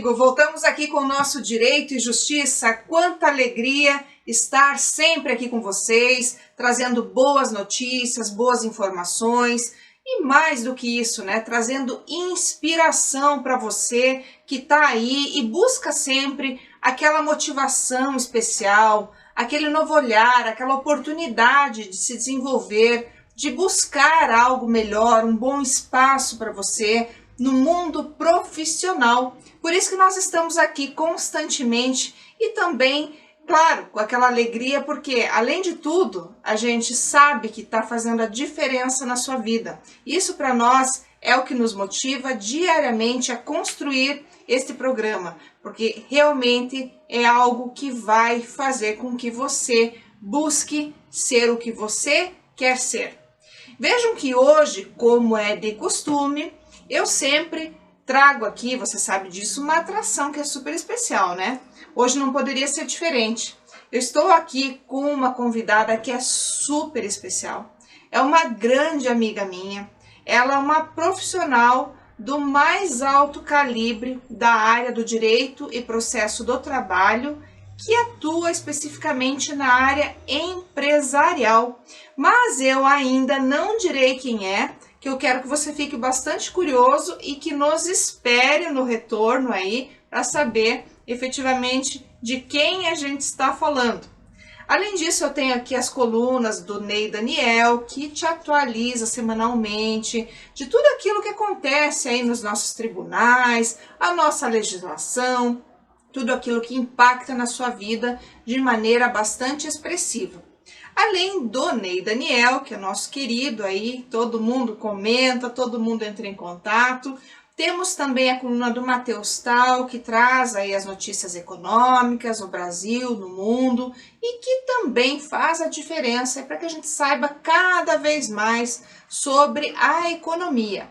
amigo, voltamos aqui com o nosso Direito e Justiça. Quanta alegria estar sempre aqui com vocês, trazendo boas notícias, boas informações e mais do que isso, né? Trazendo inspiração para você que está aí e busca sempre aquela motivação especial, aquele novo olhar, aquela oportunidade de se desenvolver, de buscar algo melhor, um bom espaço para você no mundo profissional. Por isso que nós estamos aqui constantemente e também, claro, com aquela alegria, porque além de tudo, a gente sabe que está fazendo a diferença na sua vida. Isso para nós é o que nos motiva diariamente a construir este programa, porque realmente é algo que vai fazer com que você busque ser o que você quer ser. Vejam que hoje, como é de costume, eu sempre trago aqui, você sabe disso, uma atração que é super especial, né? Hoje não poderia ser diferente. Eu estou aqui com uma convidada que é super especial. É uma grande amiga minha. Ela é uma profissional do mais alto calibre da área do direito e processo do trabalho, que atua especificamente na área empresarial. Mas eu ainda não direi quem é, que eu quero que você fique bastante curioso e que nos espere no retorno aí para saber efetivamente de quem a gente está falando. Além disso, eu tenho aqui as colunas do Ney Daniel, que te atualiza semanalmente de tudo aquilo que acontece aí nos nossos tribunais, a nossa legislação, tudo aquilo que impacta na sua vida de maneira bastante expressiva. Além do Ney Daniel, que é nosso querido aí, todo mundo comenta, todo mundo entra em contato. Temos também a coluna do Matheus Tal, que traz aí as notícias econômicas no Brasil, no mundo, e que também faz a diferença para que a gente saiba cada vez mais sobre a economia.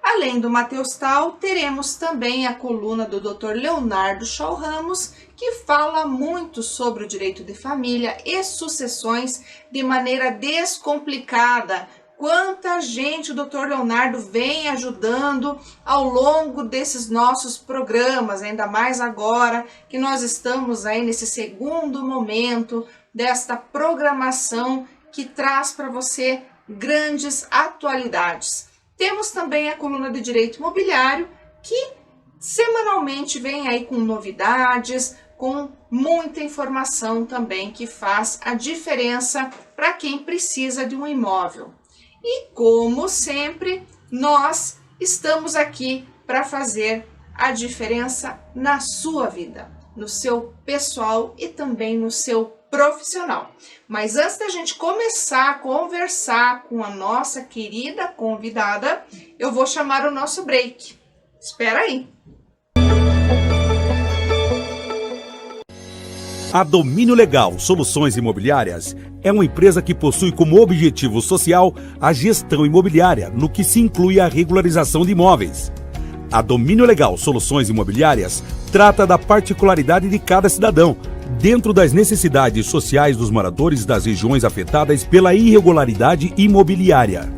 Além do Matheus Tal, teremos também a coluna do Dr. Leonardo Shaw Ramos, que fala muito sobre o direito de família e sucessões de maneira descomplicada. Quanta gente o Dr. Leonardo vem ajudando ao longo desses nossos programas, ainda mais agora que nós estamos aí nesse segundo momento desta programação que traz para você grandes atualidades. Temos também a coluna de Direito Imobiliário, que semanalmente vem aí com novidades, com muita informação também que faz a diferença para quem precisa de um imóvel. E como sempre, nós estamos aqui para fazer a diferença na sua vida, no seu pessoal e também no seu profissional. Mas antes da gente começar a conversar com a nossa querida convidada, eu vou chamar o nosso break. Espera aí. A Domínio Legal Soluções Imobiliárias é uma empresa que possui como objetivo social a gestão imobiliária, no que se inclui a regularização de imóveis. A Domínio Legal Soluções Imobiliárias trata da particularidade de cada cidadão, dentro das necessidades sociais dos moradores das regiões afetadas pela irregularidade imobiliária.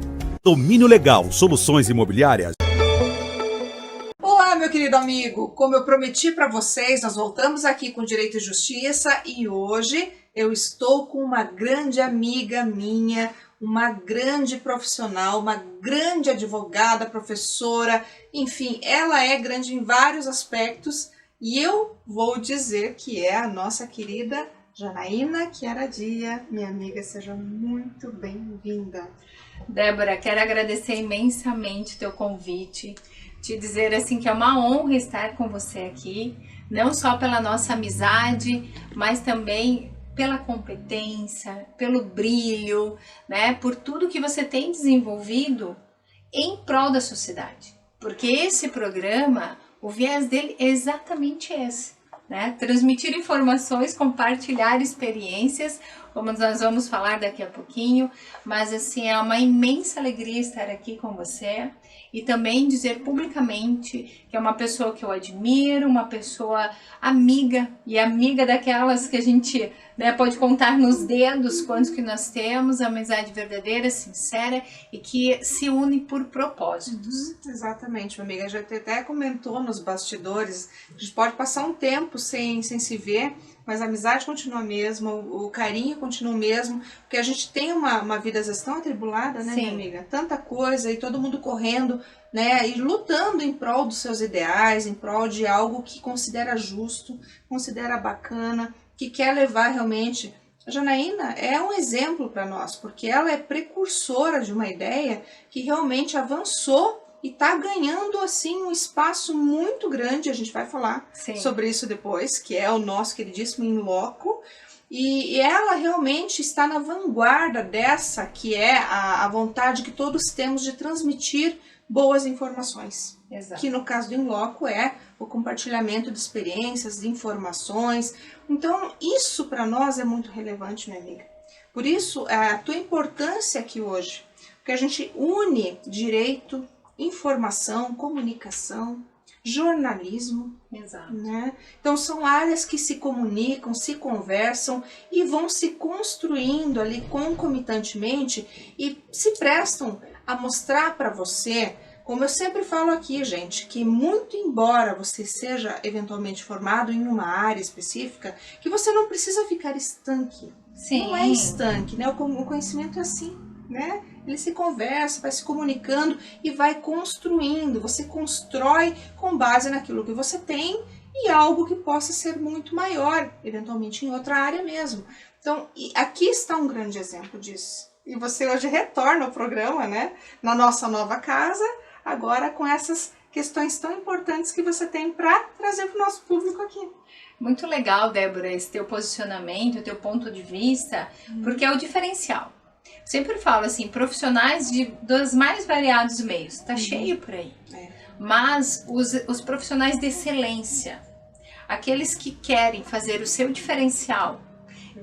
Domínio Legal Soluções Imobiliárias. Olá, meu querido amigo! Como eu prometi para vocês, nós voltamos aqui com Direito e Justiça e hoje eu estou com uma grande amiga minha, uma grande profissional, uma grande advogada, professora, enfim, ela é grande em vários aspectos e eu vou dizer que é a nossa querida Janaína Chiaradia. Minha amiga, seja muito bem-vinda. Débora, quero agradecer imensamente o teu convite, te dizer assim que é uma honra estar com você aqui, não só pela nossa amizade, mas também pela competência, pelo brilho, né, por tudo que você tem desenvolvido em prol da sociedade. Porque esse programa, o viés dele é exatamente esse, né? Transmitir informações, compartilhar experiências como nós vamos falar daqui a pouquinho, mas assim, é uma imensa alegria estar aqui com você e também dizer publicamente que é uma pessoa que eu admiro, uma pessoa amiga, e amiga daquelas que a gente, né, pode contar nos dedos quantos que nós temos, amizade verdadeira, sincera e que se une por propósitos. Exatamente, minha amiga, a gente até comentou nos bastidores, a gente pode passar um tempo sem se ver, mas a amizade continua a mesma, o carinho continua o mesmo, porque a gente tem uma vida às vezes tão atribulada, né, minha amiga? Tanta coisa e todo mundo correndo, né, e lutando em prol dos seus ideais, em prol de algo que considera justo, considera bacana, que quer levar realmente. A Janaína é um exemplo para nós, porque ela é precursora de uma ideia que realmente avançou e está ganhando assim um espaço muito grande. A gente vai falar sobre isso depois, que é o nosso queridíssimo In Loco. E ela realmente está na vanguarda dessa, que é a vontade que todos temos de transmitir boas informações. Exato. Que no caso do In Loco é o compartilhamento de experiências, de informações. Então isso para nós é muito relevante, minha amiga. Por isso a tua importância aqui hoje, porque a gente une direito, informação, comunicação, jornalismo. Exato. Né? Então são áreas que se comunicam, se conversam e vão se construindo ali concomitantemente e se prestam a mostrar para você, como eu sempre falo aqui, gente, que muito embora você seja eventualmente formado em uma área específica, que você não precisa ficar estanque. Sim. Não é estanque, né? O conhecimento é assim, né? Ele se conversa, vai se comunicando e vai construindo. Você constrói com base naquilo que você tem e algo que possa ser muito maior, eventualmente em outra área mesmo. Então, aqui está um grande exemplo disso. E você hoje retorna ao programa, né? Na nossa nova casa, agora com essas questões tão importantes que você tem para trazer para o nosso público aqui. Muito legal, Débora, esse teu posicionamento, teu ponto de vista, porque é o diferencial. Sempre falo assim, profissionais dos mais variados meios, tá cheio por aí. Mas os profissionais de excelência, aqueles que querem fazer o seu diferencial,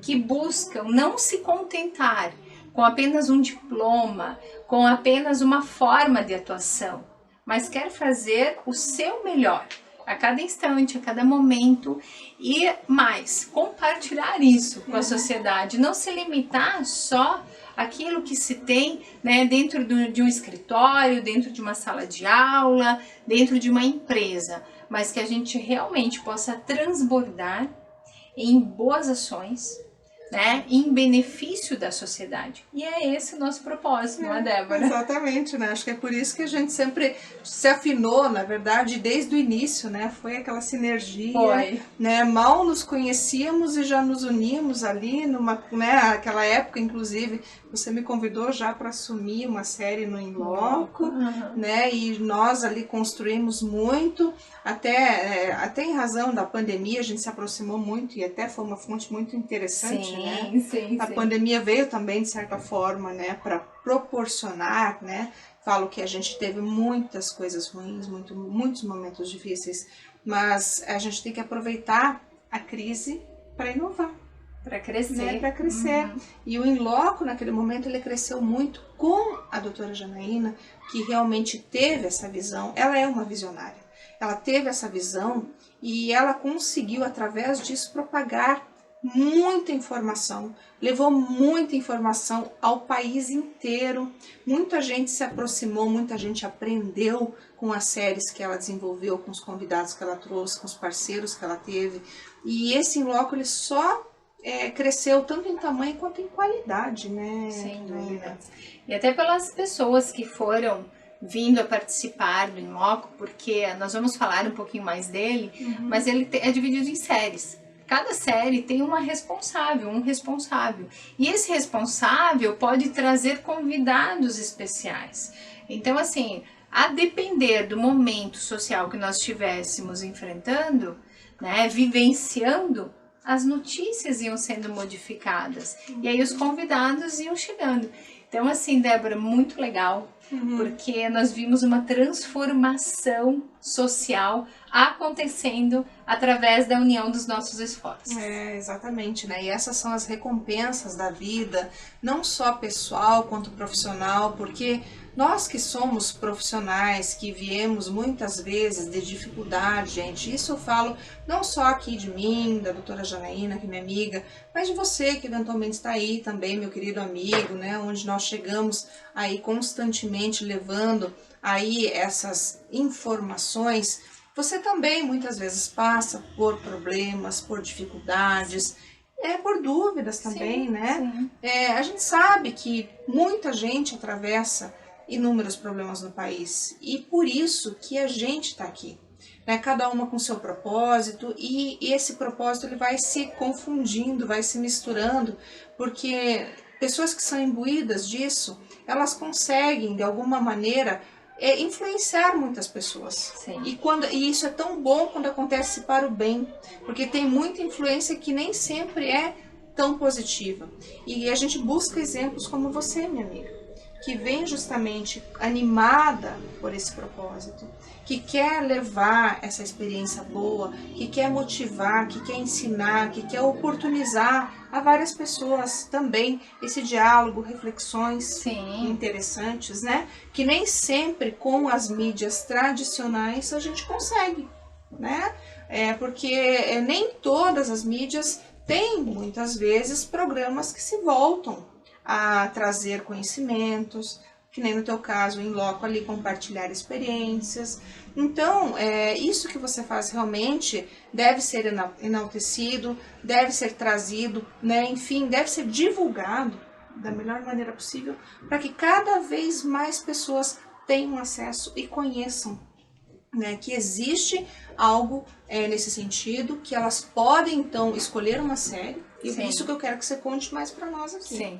que buscam não se contentar com apenas um diploma, com apenas uma forma de atuação, mas quer fazer o seu melhor a cada instante, a cada momento e mais, compartilhar isso com a sociedade, não se limitar só aquilo que se tem, né, dentro de um escritório, dentro de uma sala de aula, dentro de uma empresa, mas que a gente realmente possa transbordar em boas ações, né, em benefício da sociedade. E é esse o nosso propósito, não é, Débora? Exatamente, né? Acho que é por isso que a gente sempre se afinou, na verdade, desde o início, né? Foi aquela sinergia, né? Mal nos conhecíamos e já nos unimos ali numa, né? Aquela época, inclusive, você me convidou já para assumir uma série no In Loco, né? E nós ali construímos muito, até em razão da pandemia, a gente se aproximou muito e até foi uma fonte muito interessante, né? A pandemia veio também, de certa forma, né, para proporcionar, né? Falo que a gente teve muitas coisas ruins, muitos momentos difíceis, mas a gente tem que aproveitar a crise para inovar. Para crescer. Né, para crescer. E o In Loco, naquele momento, ele cresceu muito com a doutora Janaína, que realmente teve essa visão. Ela é uma visionária. Ela teve essa visão e ela conseguiu, através disso, propagar muita informação, levou muita informação ao país inteiro, muita gente se aproximou, muita gente aprendeu com as séries que ela desenvolveu, com os convidados que ela trouxe, com os parceiros que ela teve, e esse In Loco ele só cresceu tanto em tamanho quanto em qualidade, né? Sem dúvida. E até pelas pessoas que foram vindo a participar do In Loco, porque nós vamos falar um pouquinho mais dele, mas ele é dividido em séries. Cada série tem um responsável. E esse responsável pode trazer convidados especiais. Então, assim, a depender do momento social que nós estivéssemos enfrentando, né, vivenciando, as notícias iam sendo modificadas. E aí os convidados iam chegando. Então, assim, Débora, muito legal porque nós vimos uma transformação social acontecendo através da união dos nossos esforços. Exatamente, né? E essas são as recompensas da vida, não só pessoal quanto profissional, porque nós que somos profissionais, que viemos muitas vezes de dificuldade, gente, isso eu falo não só aqui de mim, da doutora Janaína, que é minha amiga, mas de você que eventualmente está aí também, meu querido amigo, né? Onde nós chegamos aí constantemente levando aí essas informações. Você também muitas vezes passa por problemas, por dificuldades, por dúvidas também, Sim, né? A gente sabe que muita gente atravessa inúmeros problemas no país e por isso que a gente está aqui, né? Cada uma com seu propósito e esse propósito ele vai se confundindo, vai se misturando, porque pessoas que são imbuídas disso, elas conseguem de alguma maneira influenciar muitas pessoas. Sim. E isso é tão bom quando acontece para o bem, porque tem muita influência que nem sempre é tão positiva. E a gente busca exemplos como você, minha amiga, que vem justamente animada por esse propósito, que quer levar essa experiência boa, que quer motivar, que quer ensinar, que quer oportunizar a várias pessoas também esse diálogo, reflexões interessantes, né? Que nem sempre com as mídias tradicionais a gente consegue, né? Porque nem todas as mídias têm, muitas vezes, programas que se voltam a trazer conhecimentos, que nem no teu caso, em loco ali, compartilhar experiências. Então, isso que você faz realmente deve ser enaltecido, deve ser trazido, né? Enfim, deve ser divulgado da melhor maneira possível, para que cada vez mais pessoas tenham acesso e conheçam, né, que existe algo nesse sentido, que elas podem, então, escolher uma série, e é isso que eu quero que você conte mais para nós aqui. Sim.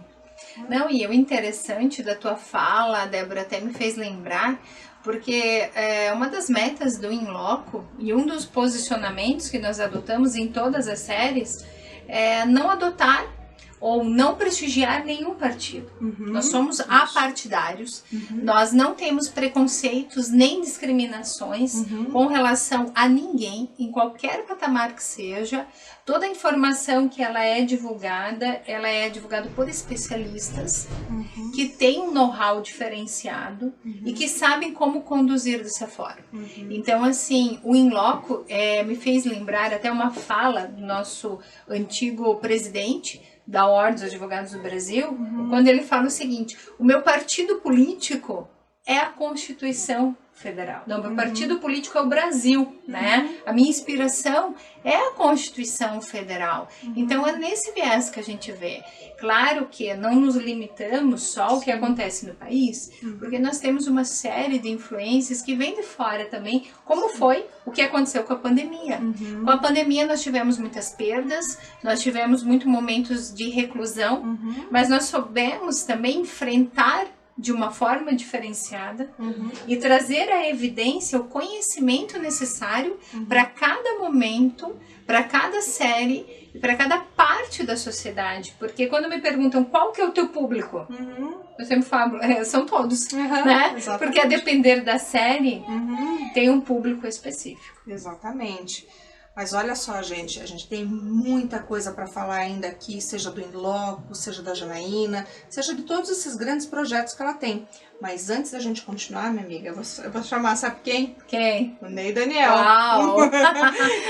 Não, e o interessante da tua fala, Débora, até me fez lembrar, porque uma das metas do In Loco e um dos posicionamentos que nós adotamos em todas as séries é não adotar ou não prestigiar nenhum partido. Nós somos apartidários, nós não temos preconceitos nem discriminações com relação a ninguém, em qualquer patamar que seja. Toda a informação que ela é divulgada por especialistas que têm um know-how diferenciado e que sabem como conduzir dessa forma. Então, assim, o In Loco me fez lembrar até uma fala do nosso antigo presidente da Ordem dos Advogados do Brasil, quando ele fala o seguinte: o meu partido político é a Constituição Federal. Não, meu partido político é o Brasil, né? A minha inspiração é a Constituição Federal. Então é nesse viés que a gente vê. Claro que não nos limitamos só ao que acontece no país, porque nós temos uma série de influências que vêm de fora também, como foi o que aconteceu com a pandemia. Com a pandemia nós tivemos muitas perdas, nós tivemos muitos momentos de reclusão, mas nós soubemos também enfrentar de uma forma diferenciada e trazer a evidência, o conhecimento necessário para cada momento, para cada série e para cada parte da sociedade. Porque quando me perguntam qual que é o teu público, eu sempre falo, são todos, né? Exatamente. Porque a depender da série, tem um público específico. Exatamente. Mas olha só, gente, a gente tem muita coisa para falar ainda aqui, seja do In Loco, seja da Janaína, seja de todos esses grandes projetos que ela tem. Mas antes da gente continuar, minha amiga, eu vou chamar, sabe quem? Quem? O Ney Daniel. Uau!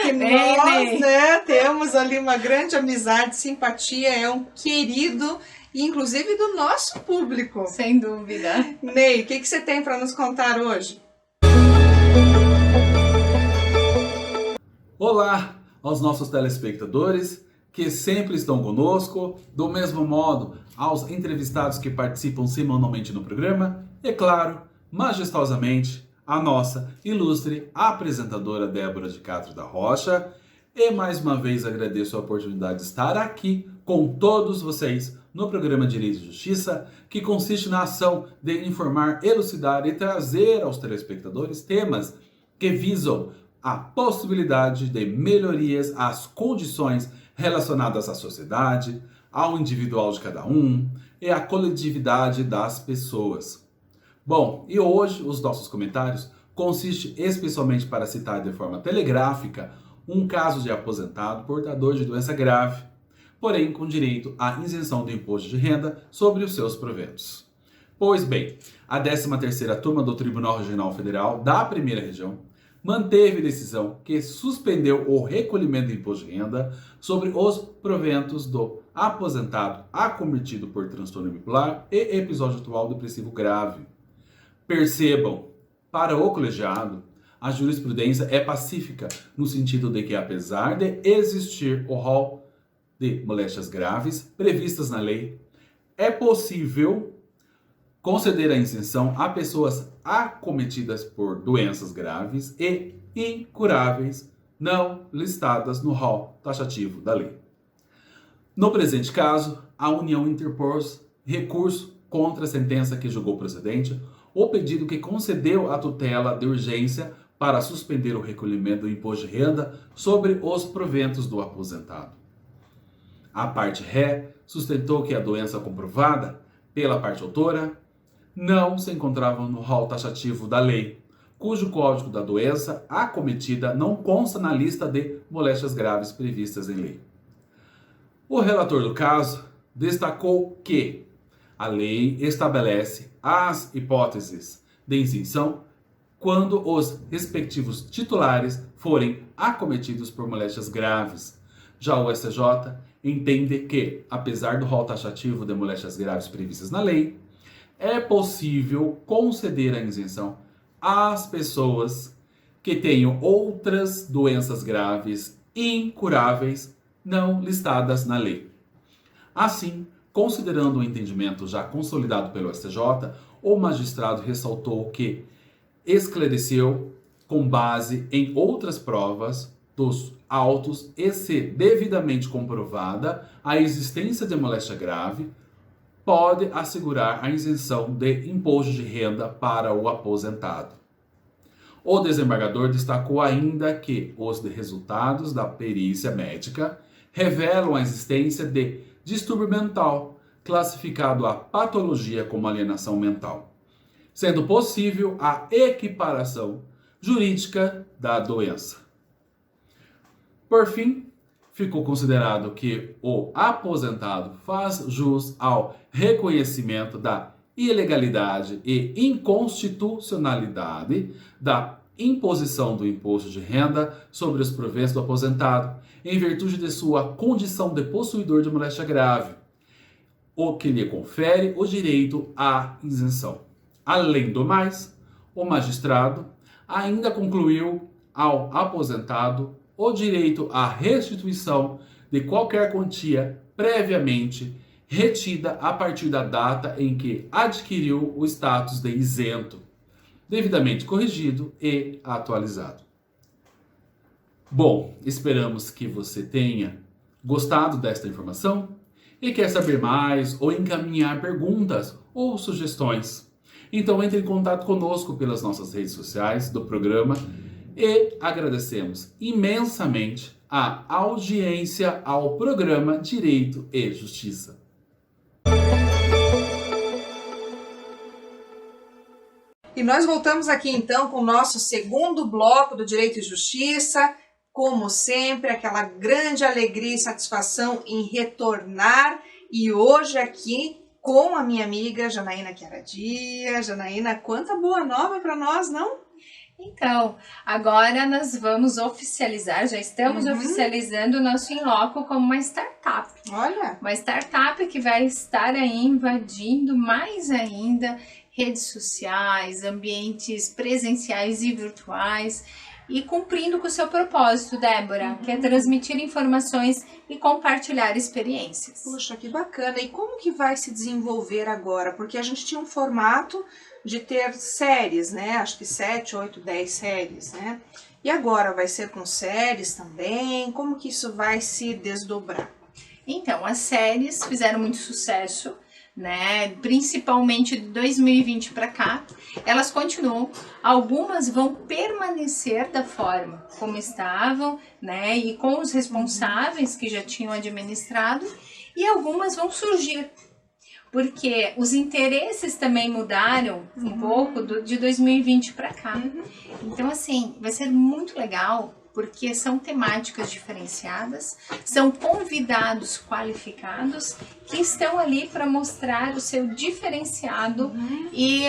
Que nós, né, temos ali uma grande amizade, simpatia, é um querido, inclusive do nosso público. Sem dúvida. Ney, o que você tem para nos contar hoje? Olá aos nossos telespectadores que sempre estão conosco, do mesmo modo aos entrevistados que participam semanalmente no programa e, claro, majestosamente, a nossa ilustre apresentadora Débora de Castro da Rocha. E mais uma vez agradeço a oportunidade de estar aqui com todos vocês no programa Direito e Justiça, que consiste na ação de informar, elucidar e trazer aos telespectadores temas que visam a possibilidade de melhorias às condições relacionadas à sociedade, ao individual de cada um e à coletividade das pessoas. Bom, e hoje os nossos comentários consistem especialmente para citar de forma telegráfica um caso de aposentado portador de doença grave, porém com direito à isenção do imposto de renda sobre os seus proventos. Pois bem, a 13ª Turma do Tribunal Regional Federal da Primeira Região manteve decisão que suspendeu o recolhimento do imposto de renda sobre os proventos do aposentado acometido por transtorno bipolar e episódio atual depressivo grave. Percebam, para o colegiado, a jurisprudência é pacífica no sentido de que, apesar de existir o rol de moléstias graves previstas na lei, é possível conceder a isenção a pessoas acometidas por doenças graves e incuráveis não listadas no rol taxativo da lei. No presente caso, a União interpôs recurso contra a sentença que julgou procedente o pedido que concedeu a tutela de urgência para suspender o recolhimento do imposto de renda sobre os proventos do aposentado. A parte ré sustentou que a doença comprovada pela parte autora não se encontrava no rol taxativo da lei, cujo código da doença acometida não consta na lista de moléstias graves previstas em lei. O relator do caso destacou que a lei estabelece as hipóteses de isenção quando os respectivos titulares forem acometidos por moléstias graves. Já o STJ entende que, apesar do rol taxativo de moléstias graves previstas na lei, é possível conceder a isenção às pessoas que tenham outras doenças graves incuráveis não listadas na lei. Assim, considerando o entendimento já consolidado pelo STJ, o magistrado ressaltou que esclareceu, com base em outras provas dos autos e se devidamente comprovada a existência de moléstia grave, pode assegurar a isenção de imposto de renda para o aposentado. O desembargador destacou ainda que os resultados da perícia médica revelam a existência de distúrbio mental, classificado a patologia como alienação mental, sendo possível a equiparação jurídica da doença. Por fim, ficou considerado que o aposentado faz jus ao reconhecimento da ilegalidade e inconstitucionalidade da imposição do imposto de renda sobre os proventos do aposentado, em virtude de sua condição de possuidor de moléstia grave, o que lhe confere o direito à isenção. Além do mais, o magistrado ainda concluiu ao aposentado o direito à restituição de qualquer quantia previamente retida a partir da data em que adquiriu o status de isento, devidamente corrigido e atualizado. Bom, esperamos que você tenha gostado desta informação e quer saber mais ou encaminhar perguntas ou sugestões. Então entre em contato conosco pelas nossas redes sociais do programa e agradecemos imensamente a audiência ao programa Direito e Justiça. E nós voltamos aqui então com o nosso segundo bloco do Direito e Justiça. Como sempre, aquela grande alegria e satisfação em retornar. E hoje aqui com a minha amiga Janaína Chiaradia. Janaína, quanta boa nova para nós, não? Então, agora nós vamos oficializar, já estamos oficializando o nosso In-Loco como uma startup. Olha! Uma startup que vai estar aí invadindo mais ainda redes sociais, ambientes presenciais e virtuais e cumprindo com o seu propósito, Débora, que é transmitir informações e compartilhar experiências. Puxa, que bacana! E como que vai se desenvolver agora? Porque a gente tinha um formato de ter séries, né? Acho que 7, 8, 10 séries, né? E agora vai ser com séries também? Como que isso vai se desdobrar? Então, as séries fizeram muito sucesso, né? Principalmente de 2020 para cá. Elas continuam, algumas vão permanecer da forma como estavam, né? E com os responsáveis que já tinham administrado, e algumas vão surgir porque os interesses também mudaram um pouco de 2020 para cá. Então, assim, vai ser muito legal, porque são temáticas diferenciadas, são convidados qualificados que estão ali para mostrar o seu diferenciado e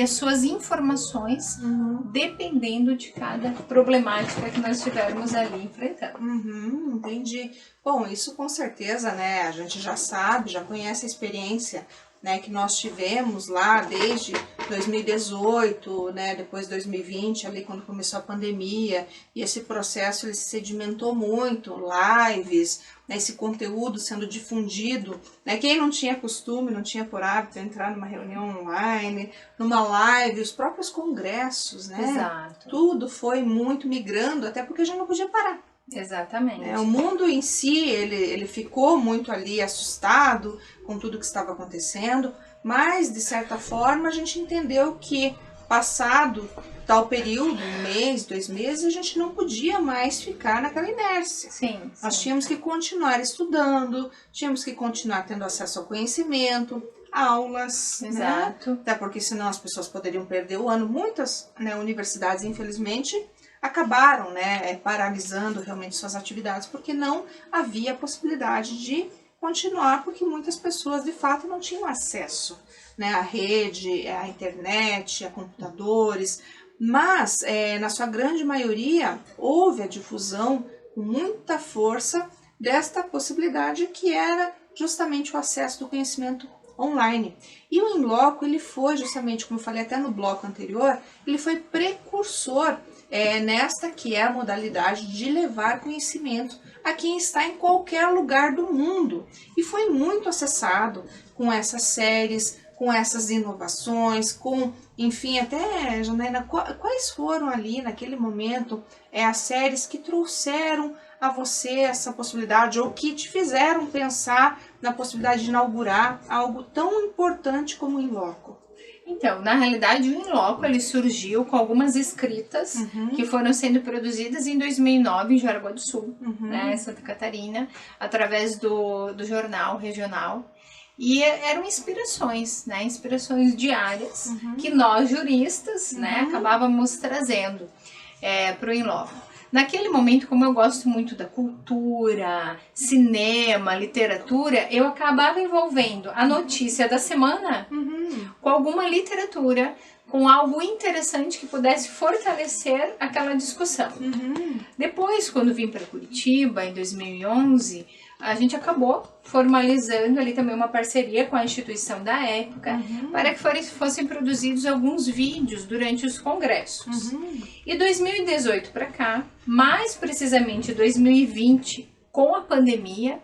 as suas informações, dependendo de cada problemática que nós estivermos ali enfrentando. Entendi. Bom, isso com certeza, né, a gente já sabe, já conhece a experiência, né, que nós tivemos lá desde 2018, né, depois 2020, ali quando começou a pandemia, e esse processo ele se sedimentou muito, lives, né, esse conteúdo sendo difundido, né, quem não tinha costume, não tinha por hábito entrar numa reunião online, numa live, os próprios congressos, né, Exato. tudo foi muito migrando, até porque a gente não podia parar. Exatamente. O mundo em si, ele ficou muito ali assustado com tudo que estava acontecendo, mas de certa forma a gente entendeu que passado tal período, 1 mês, 2 meses, a gente não podia mais ficar naquela inércia. Sim. Nós tínhamos que continuar estudando, tínhamos que continuar tendo acesso ao conhecimento, aulas, Exato. né? Até porque senão as pessoas poderiam perder o ano. Muitas, né, universidades, infelizmente, acabaram, né, paralisando realmente suas atividades, porque não havia possibilidade de continuar, porque muitas pessoas de fato não tinham acesso, né, à rede, à internet, a computadores, mas na sua grande maioria houve a difusão com muita força desta possibilidade que era justamente o acesso do conhecimento online. E o Inloco, ele foi justamente, como eu falei até no bloco anterior, ele foi precursor nesta que é a modalidade de levar conhecimento a quem está em qualquer lugar do mundo. E foi muito acessado com essas séries, com essas inovações, com, enfim, até, Janaína, quais foram ali naquele momento as séries que trouxeram a você essa possibilidade ou que te fizeram pensar na possibilidade de inaugurar algo tão importante como o Inloco? Então, na realidade, o Inloco ele surgiu com algumas escritas que foram sendo produzidas em 2009 em Jaraguá do Sul, né, em Santa Catarina, através do jornal regional. E eram inspirações, né, inspirações diárias que nós, juristas, né, acabávamos trazendo para o Inloco. Naquele momento, como eu gosto muito da cultura, cinema, literatura, eu acabava envolvendo a notícia da semana com alguma literatura, com algo interessante que pudesse fortalecer aquela discussão. Depois, quando vim para Curitiba, em 2011, a gente acabou formalizando ali também uma parceria com a instituição da época para que fossem produzidos alguns vídeos durante os congressos. E 2018 para cá, mais precisamente 2020, com a pandemia,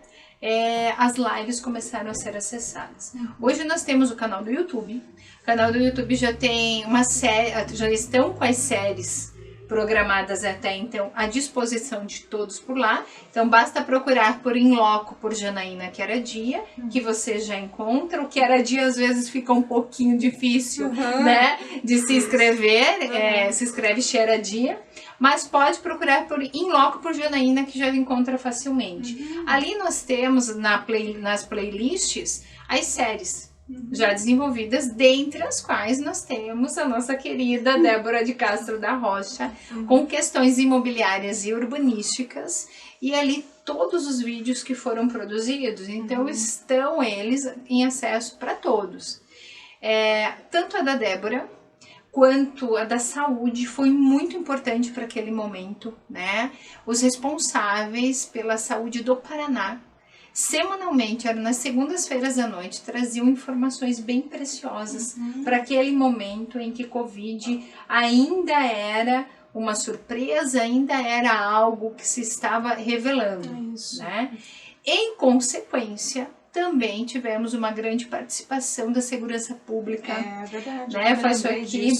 as lives começaram a ser acessadas. Hoje nós temos o canal do YouTube. O canal do YouTube já tem uma série, já estão com as séries programadas até então à disposição de todos por lá. Então basta procurar por Inloco, por Janaína Chiaradia, que você já encontra. O Chiaradia às vezes fica um pouquinho difícil, né, de se inscrever, se escreve Chiaradia, mas pode procurar por Inloco, por Janaína, que já encontra facilmente. Ali nós temos nas playlists as séries já desenvolvidas, dentre as quais nós temos a nossa querida Débora de Castro da Rocha, com questões imobiliárias e urbanísticas, e ali todos os vídeos que foram produzidos, então estão eles em acesso para todos. Tanto a da Débora quanto a da saúde foi muito importante para aquele momento, né? Os responsáveis pela saúde do Paraná, semanalmente, era nas segundas-feiras à noite, traziam informações bem preciosas para aquele momento em que Covid ainda era uma surpresa, ainda era algo que se estava revelando, né? Em consequência, também tivemos uma grande participação da segurança pública. É verdade. Né? Faz aqui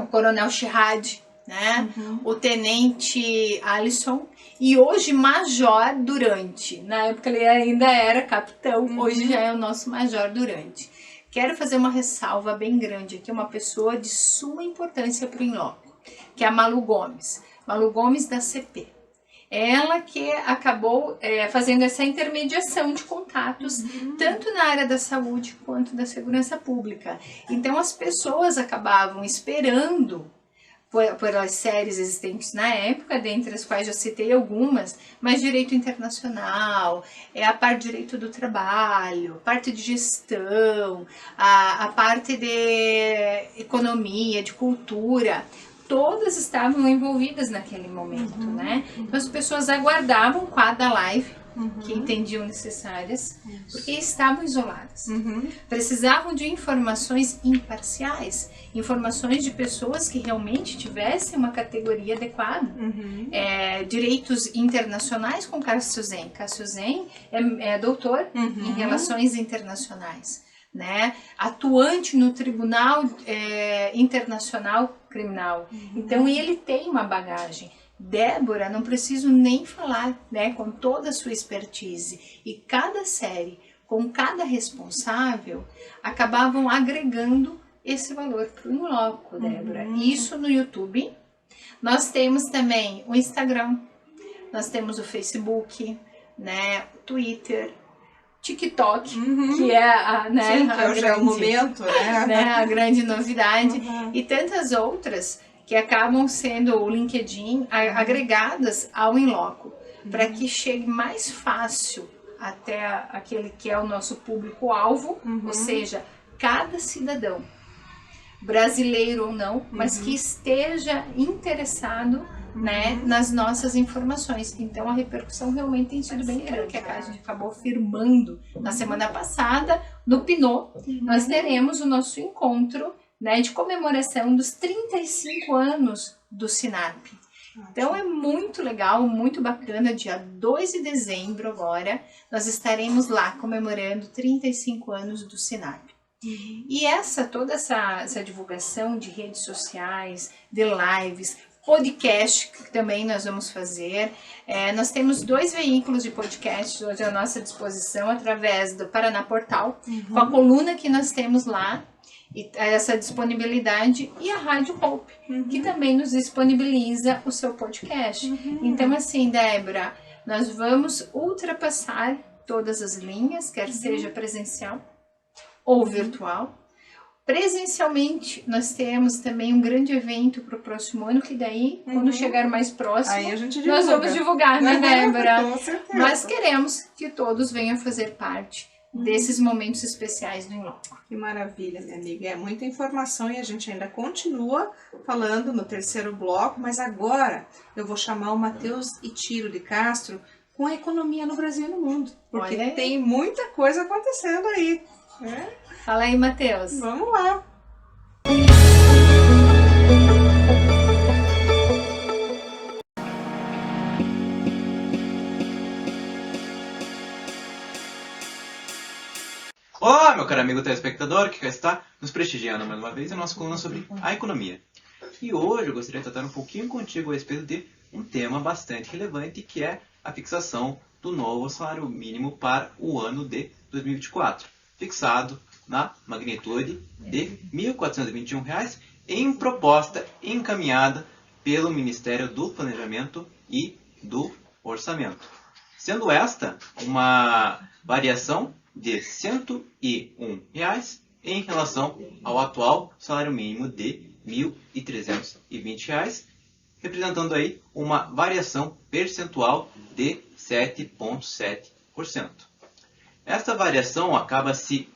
o Coronel Chirrad, né? O Tenente Alisson e hoje Major Durante. Na época ele ainda era capitão, hoje já é o nosso Major Durante. Quero fazer uma ressalva bem grande aqui, uma pessoa de suma importância para o Inloco, que é a Malu Gomes. Malu Gomes da CP. ela que acabou fazendo essa intermediação de contatos, tanto na área da saúde quanto da segurança pública. Então as pessoas acabavam esperando pelas séries existentes na época, dentre as quais já citei algumas, mas direito internacional, a parte de direito do trabalho, parte de gestão, a parte de economia, de cultura, todas estavam envolvidas naquele momento, né? Então as pessoas aguardavam cada live que entendiam necessárias, porque estavam isoladas. Precisavam de informações imparciais, informações de pessoas que realmente tivessem uma categoria adequada. Direitos internacionais com Cássio Zen. Cássio Zen é doutor em relações internacionais, né? Atuante no Tribunal Internacional Criminal. Então ele tem uma bagagem. Débora, não preciso nem falar, né, com toda a sua expertise. E cada série, com cada responsável, acabavam agregando esse valor para o In Loco, Débora. Isso no YouTube. Nós temos também o Instagram, nós temos o Facebook, né, o Twitter, TikTok, que é o momento, né, a grande novidade, e tantas outras que acabam sendo o LinkedIn agregadas ao In Loco, para que chegue mais fácil até aquele que é o nosso público-alvo, ou seja, cada cidadão, brasileiro ou não, mas que esteja interessado, né, nas nossas informações. Então a repercussão realmente tem sido bem grande. A gente acabou firmando na semana passada, no Pinot, nós teremos o nosso encontro, né, de comemoração dos 35 anos do Sinap. Então é muito legal, muito bacana. Dia 2 de dezembro agora, nós estaremos lá comemorando 35 anos do Sinap. E toda essa divulgação de redes sociais, de lives, podcast que também nós vamos fazer. Nós temos 2 veículos de podcast hoje à nossa disposição, através do Paraná Portal, com a coluna que nós temos lá, e essa disponibilidade, e a Rádio Hope, que também nos disponibiliza o seu podcast. Então, assim, Débora, nós vamos ultrapassar todas as linhas, quer seja presencial ou virtual. Presencialmente, nós temos também um grande evento para o próximo ano, que daí, quando chegar mais próximo, aí a gente divulga. Nós vamos divulgar, né, Débora? Com certeza. Mas queremos que todos venham fazer parte desses momentos especiais do In Loco. Que maravilha, minha amiga. É muita informação e a gente ainda continua falando no terceiro bloco, mas agora eu vou chamar o Matheus Itiro de Castro com a economia no Brasil e no mundo, porque tem muita coisa acontecendo aí. Fala aí, Matheus. Vamos lá. Olá, meu caro amigo telespectador que está nos prestigiando mais uma vez em nossa coluna sobre a economia. E hoje eu gostaria de tratar um pouquinho contigo a respeito de um tema bastante relevante, que é a fixação do novo salário mínimo para o ano de 2024, fixado na magnitude de R$ 1.421 em proposta encaminhada pelo Ministério do Planejamento e do Orçamento, sendo esta uma variação de R$ 101 em relação ao atual salário mínimo de R$ 1.320, representando aí uma variação percentual de 7,7%. Esta variação acaba se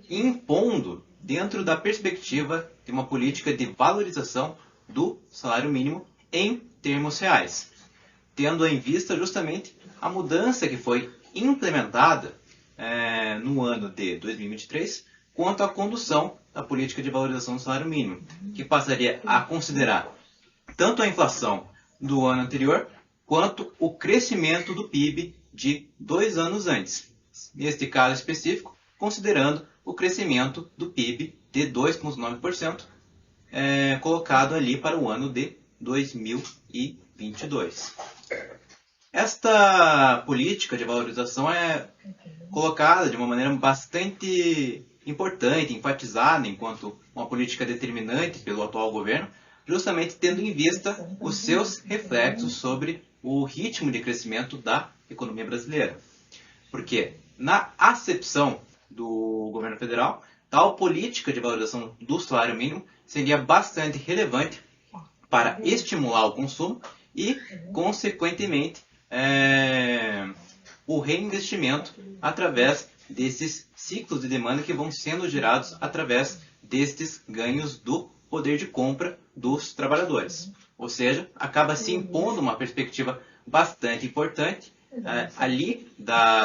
impondo dentro da perspectiva de uma política de valorização do salário mínimo em termos reais, tendo em vista justamente a mudança que foi implementada no ano de 2023 quanto à condução da política de valorização do salário mínimo, que passaria a considerar tanto a inflação do ano anterior quanto o crescimento do PIB de 2 anos antes. Neste caso específico, considerando o crescimento do PIB de 2,9%, colocado ali para o ano de 2022. Esta política de valorização é colocada de uma maneira bastante importante, enfatizada enquanto uma política determinante pelo atual governo, justamente tendo em vista os seus reflexos sobre o ritmo de crescimento da economia brasileira. Porque, na acepção do governo federal, tal política de valorização do salário mínimo seria bastante relevante para estimular o consumo e, consequentemente, o reinvestimento através desses ciclos de demanda que vão sendo gerados através destes ganhos do poder de compra dos trabalhadores. Ou seja, acaba se impondo uma perspectiva bastante importante ali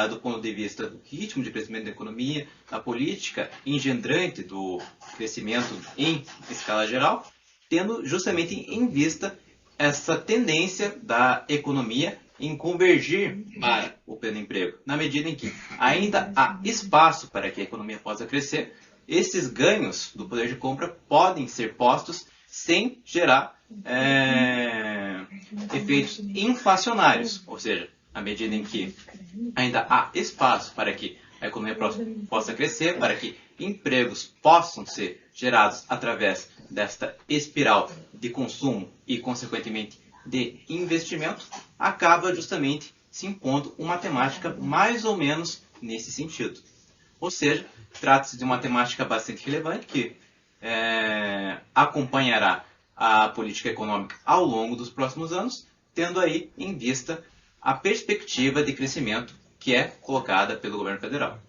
do ponto de vista do ritmo de crescimento da economia, da política engendrante do crescimento em escala geral, tendo justamente em vista essa tendência da economia em convergir para o pleno emprego. Na medida em que ainda há espaço para que a economia possa crescer, esses ganhos do poder de compra podem ser postos sem gerar efeitos inflacionários, ou seja, à medida em que ainda há espaço para que a economia possa crescer, para que empregos possam ser gerados através desta espiral de consumo e, consequentemente, de investimento, acaba justamente se impondo uma temática mais ou menos nesse sentido. Ou seja, trata-se de uma temática bastante relevante que acompanhará a política econômica ao longo dos próximos anos, tendo aí em vista a perspectiva de crescimento que é colocada pelo governo federal.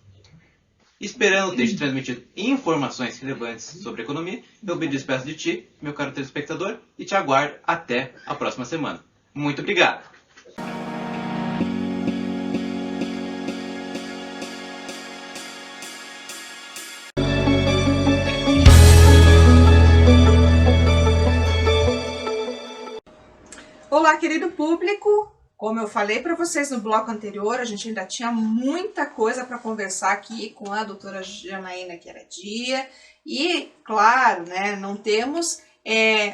Esperando ter te transmitido informações relevantes sobre a economia, eu me despeço de ti, meu caro telespectador, e te aguardo até a próxima semana. Muito obrigado! Olá, querido público! Como eu falei para vocês no bloco anterior, a gente ainda tinha muita coisa para conversar aqui com a doutora Janaína Chiaradia e, claro, né, não temos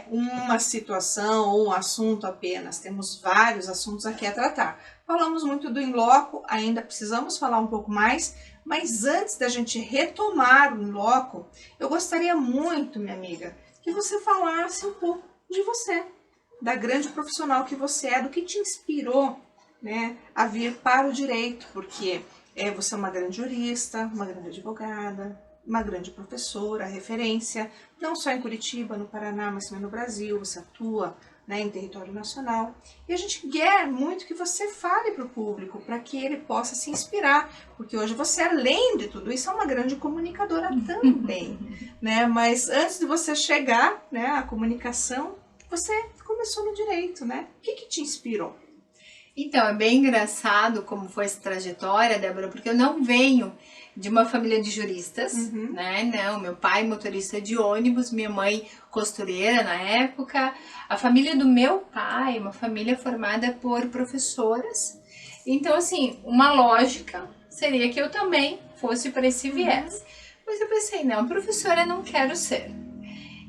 uma situação ou um assunto apenas, temos vários assuntos aqui a tratar. Falamos muito do in loco, ainda precisamos falar um pouco mais, mas antes da gente retomar o in loco, eu gostaria muito, minha amiga, que você falasse um pouco de você, da grande profissional que você é, do que te inspirou, né, a vir para o direito, porque você é uma grande jurista, uma grande advogada, uma grande professora, referência, não só em Curitiba, no Paraná, mas também no Brasil, você atua, né, em território nacional, e a gente quer muito que você fale para o público, para que ele possa se inspirar, porque hoje você, além de tudo isso, é uma grande comunicadora também, né, mas antes de você chegar, né, à comunicação, você começou no direito, né? O que te inspirou? Então, é bem engraçado como foi essa trajetória, Débora, porque eu não venho de uma família de juristas, né? Não, meu pai motorista de ônibus, minha mãe costureira na época. A família do meu pai é uma família formada por professoras. Então, assim, uma lógica seria que eu também fosse para esse viés. Mas eu pensei, não, professora não quero ser.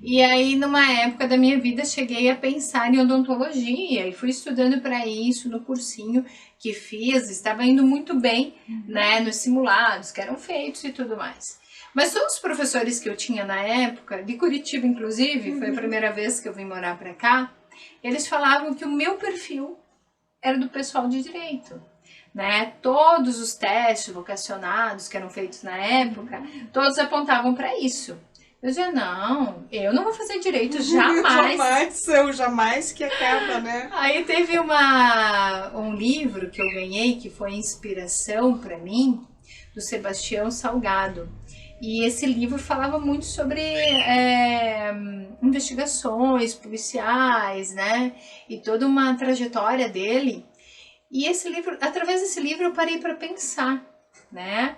E aí, numa época da minha vida, cheguei a pensar em odontologia e fui estudando para isso no cursinho que fiz, estava indo muito bem, né, nos simulados que eram feitos e tudo mais. Mas todos os professores que eu tinha na época, de Curitiba inclusive, foi a primeira vez que eu vim morar para cá, eles falavam que o meu perfil era do pessoal de direito. Né? Todos os testes vocacionados que eram feitos na época, todos apontavam para isso. Eu dizia, não, eu não vou fazer direito jamais. Jamais que acaba, né? Aí teve um livro que eu ganhei, que foi inspiração para mim, do Sebastião Salgado. E esse livro falava muito sobre investigações policiais, né? E toda uma trajetória dele. E esse livro, através desse livro eu parei para pensar, né?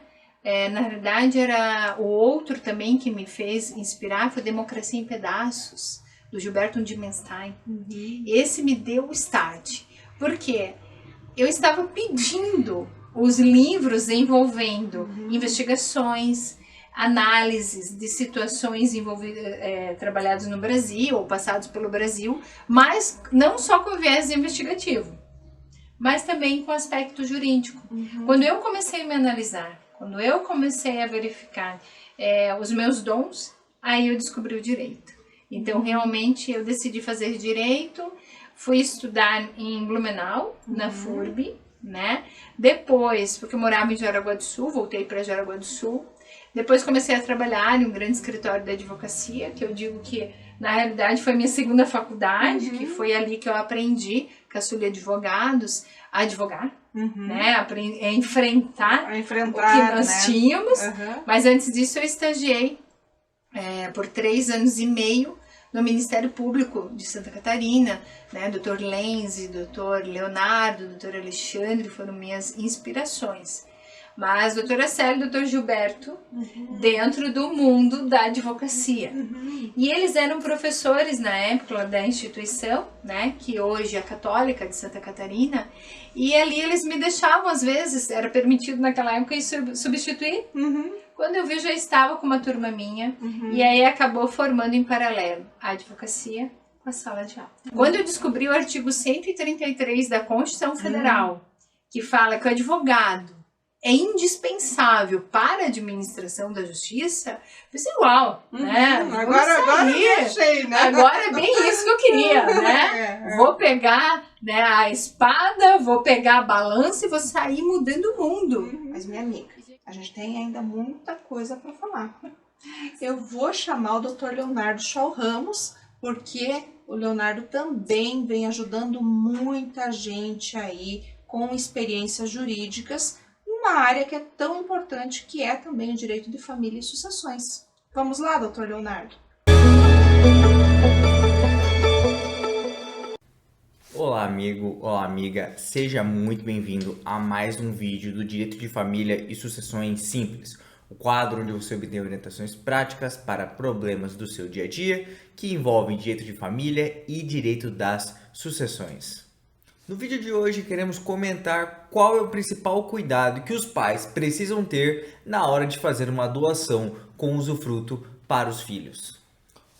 Na realidade, era o outro também que me fez inspirar, foi Democracia em Pedaços, do Gilberto Dimenstein. Esse me deu o start, porque eu estava pedindo os livros envolvendo investigações, análises de situações trabalhadas no Brasil ou passados pelo Brasil, mas não só com viés investigativo, mas também com aspecto jurídico. Quando eu comecei a me analisar, quando eu comecei a verificar os meus dons, aí eu descobri o direito. Então, realmente, eu decidi fazer direito, fui estudar em Blumenau, na FURB, né? Depois, porque eu morava em Jaraguá do Sul, voltei para Jaraguá do Sul. Depois comecei a trabalhar em um grande escritório da advocacia, que eu digo que, na realidade, foi minha segunda faculdade, que foi ali que eu aprendi, caçula advogados, a advogar, né? A enfrentar o que nós tínhamos. Mas antes disso eu estagiei por 3 anos e meio no Ministério Público de Santa Catarina, né? Dr. Lenzi, Dr. Leonardo, Dr. Alexandre foram minhas inspirações. Mas doutora Célia e doutor Gilberto dentro do mundo da advocacia. E eles eram professores na época da instituição, né, que hoje é católica de Santa Catarina, e ali eles me deixavam, às vezes, era permitido naquela época, ir substituir. Quando eu vi, eu já estava com uma turma minha, e aí acabou formando em paralelo a advocacia com a sala de aula. Quando eu descobri o artigo 133 da Constituição Federal, que fala que o advogado é indispensável para a administração da justiça, fiz igual, né? Agora eu achei, né? Agora é bem isso que eu queria, né? Vou pegar, né, a espada, vou pegar a balança e vou sair mudando o mundo. Mas, minha amiga, a gente tem ainda muita coisa para falar. Eu vou chamar o Dr. Leonardo Shaw Ramos, porque o Leonardo também vem ajudando muita gente aí com experiências jurídicas, uma área que é tão importante, que é também o direito de família e sucessões. Vamos lá, doutor Leonardo. Olá, amigo, olá, amiga. Seja muito bem-vindo a mais um vídeo do Direito de Família e Sucessões Simples, o quadro onde você obtém orientações práticas para problemas do seu dia a dia que envolvem direito de família e direito das sucessões. No vídeo de hoje queremos comentar qual é o principal cuidado que os pais precisam ter na hora de fazer uma doação com usufruto para os filhos.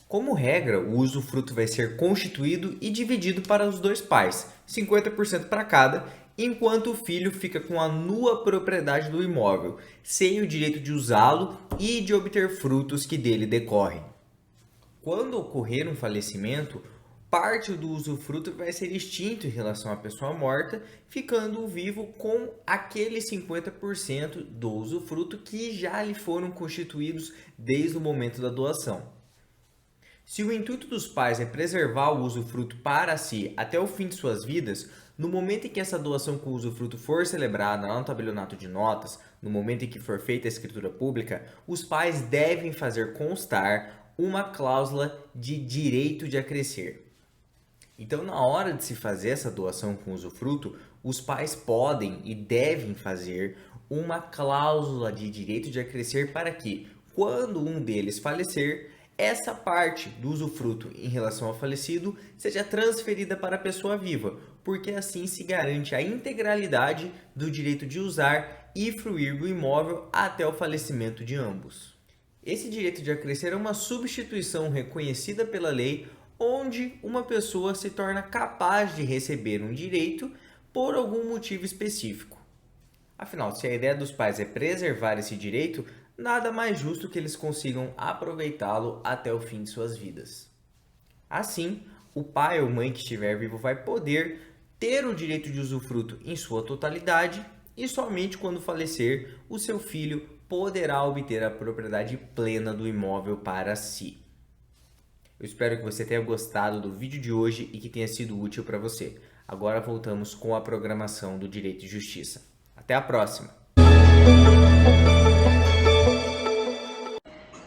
Como regra, o usufruto vai ser constituído e dividido para os dois pais, 50% para cada, enquanto o filho fica com a nua propriedade do imóvel, sem o direito de usá-lo e de obter frutos que dele decorrem. Quando ocorrer um falecimento, parte do usufruto vai ser extinto em relação à pessoa morta, ficando o vivo com aqueles 50% do usufruto que já lhe foram constituídos desde o momento da doação. Se o intuito dos pais é preservar o usufruto para si até o fim de suas vidas, no momento em que essa doação com usufruto for celebrada lá no tabelionato de notas, no momento em que for feita a escritura pública, os pais devem fazer constar uma cláusula de direito de acrescer. Então, na hora de se fazer essa doação com usufruto, os pais podem e devem fazer uma cláusula de direito de acrescer para que, quando um deles falecer, essa parte do usufruto em relação ao falecido seja transferida para a pessoa viva, porque assim se garante a integralidade do direito de usar e fruir do imóvel até o falecimento de ambos. Esse direito de acrescer é uma substituição reconhecida pela lei, onde uma pessoa se torna capaz de receber um direito por algum motivo específico. Afinal, se a ideia dos pais é preservar esse direito, nada mais justo que eles consigam aproveitá-lo até o fim de suas vidas. Assim, o pai ou mãe que estiver vivo vai poder ter o direito de usufruto em sua totalidade e somente quando falecer, o seu filho poderá obter a propriedade plena do imóvel para si. Eu espero que você tenha gostado do vídeo de hoje e que tenha sido útil para você. Agora voltamos com a programação do Direito e Justiça. Até a próxima!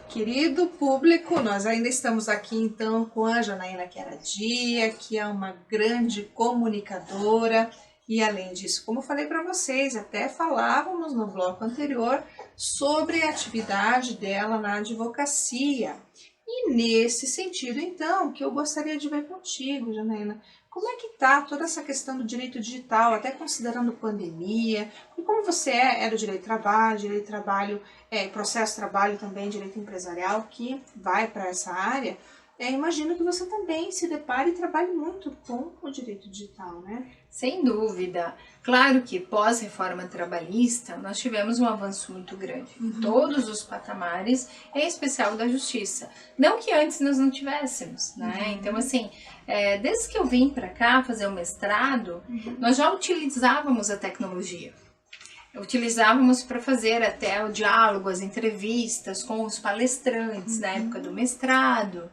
Querido público, nós ainda estamos aqui então com a Janaína Chiaradia, que é uma grande comunicadora, e além disso, como eu falei para vocês, até falávamos no bloco anterior sobre a atividade dela na advocacia. E nesse sentido, então, que eu gostaria de ver contigo, Janaína, como é que está toda essa questão do direito digital, até considerando pandemia, e como você é do direito de trabalho, processo de trabalho também, direito empresarial, que vai para essa área, imagino que você também se depare e trabalhe muito com o direito digital, né? Sem dúvida. Claro que pós-reforma trabalhista nós tivemos um avanço muito grande em todos os patamares, em especial da justiça. Não que antes nós não tivéssemos, né? Então, assim, desde que eu vim para cá fazer o mestrado, nós já utilizávamos a tecnologia. Utilizávamos para fazer até o diálogo, as entrevistas com os palestrantes na época do mestrado.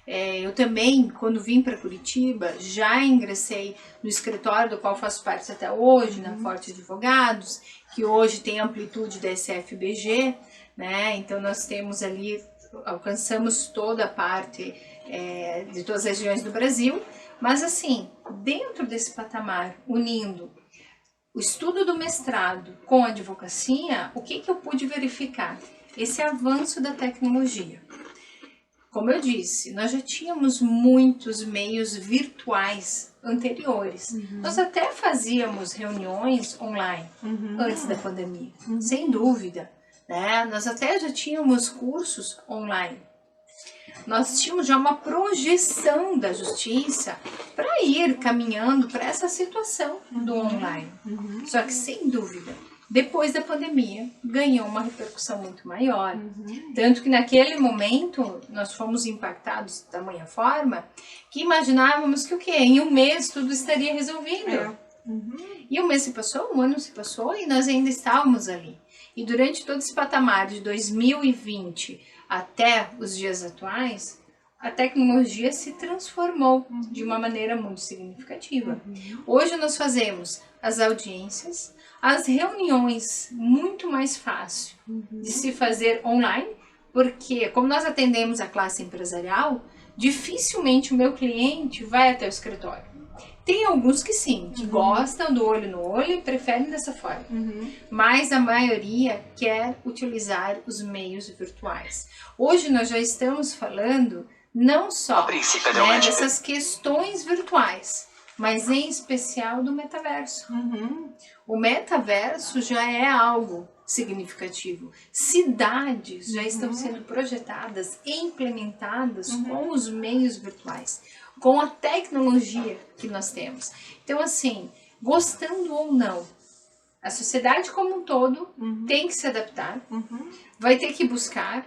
Eu também, quando vim para Curitiba, já ingressei no escritório do qual faço parte até hoje, na Forte Advogados, que hoje tem amplitude da SFBG, né? Então nós temos ali, alcançamos toda a parte de todas as regiões do Brasil, mas assim, dentro desse patamar, unindo o estudo do mestrado com a advocacia, o que eu pude verificar? Esse avanço da tecnologia. Como eu disse, nós já tínhamos muitos meios virtuais anteriores. Nós até fazíamos reuniões online antes da pandemia, sem dúvida, né? Nós até já tínhamos cursos online. Nós tínhamos já uma projeção da justiça para ir caminhando para essa situação do online. Só que, sem dúvida, depois da pandemia, ganhou uma repercussão muito maior. Tanto que naquele momento, nós fomos impactados da tamanha forma que imaginávamos que o quê? Em um mês tudo estaria resolvido. E um mês se passou, um ano se passou e nós ainda estávamos ali. E durante todo esse patamar de 2020 até os dias atuais, a tecnologia se transformou de uma maneira muito significativa. Hoje nós fazemos as audiências, as reuniões muito mais fácil de se fazer online, porque como nós atendemos a classe empresarial, dificilmente o meu cliente vai até o escritório. Tem alguns que sim, que gostam do olho no olho e preferem dessa forma. Mas a maioria quer utilizar os meios virtuais. Hoje nós já estamos falando não só dessas questões virtuais, mas em especial do metaverso. O metaverso já é algo significativo. Cidades já estão sendo projetadas e implementadas com os meios virtuais, com a tecnologia que nós temos. Então, assim, gostando ou não, a sociedade como um todo tem que se adaptar, vai ter que buscar.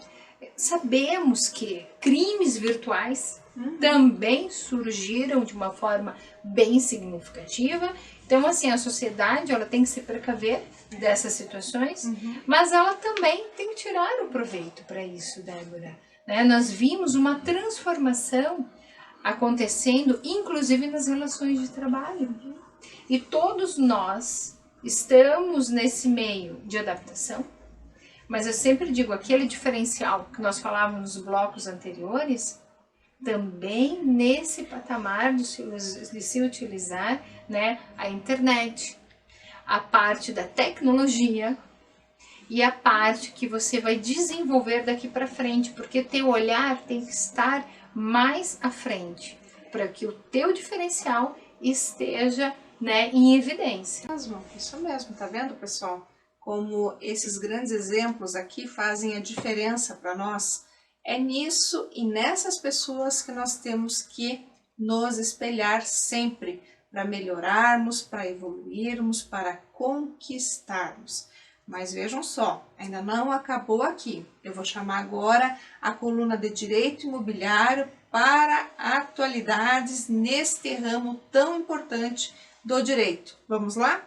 Sabemos que crimes virtuais também surgiram de uma forma bem significativa. Então, assim, a sociedade ela tem que se precaver dessas situações, mas ela também tem que tirar o proveito para isso, Débora. Né? Nós vimos uma transformação acontecendo, inclusive nas relações de trabalho. E todos nós estamos nesse meio de adaptação, mas eu sempre digo, aquele diferencial que nós falávamos nos blocos anteriores, também nesse patamar de se utilizar, né, a internet, a parte da tecnologia e a parte que você vai desenvolver daqui para frente, porque teu olhar tem que estar mais à frente, para que o teu diferencial esteja, né, em evidência. Isso mesmo, tá vendo, pessoal? Como esses grandes exemplos aqui fazem a diferença para nós. É nisso e nessas pessoas que nós temos que nos espelhar sempre para melhorarmos, para evoluirmos, para conquistarmos. Mas vejam só, ainda não acabou aqui. Eu vou chamar agora a coluna de Direito Imobiliário para atualidades neste ramo tão importante do direito. Vamos lá?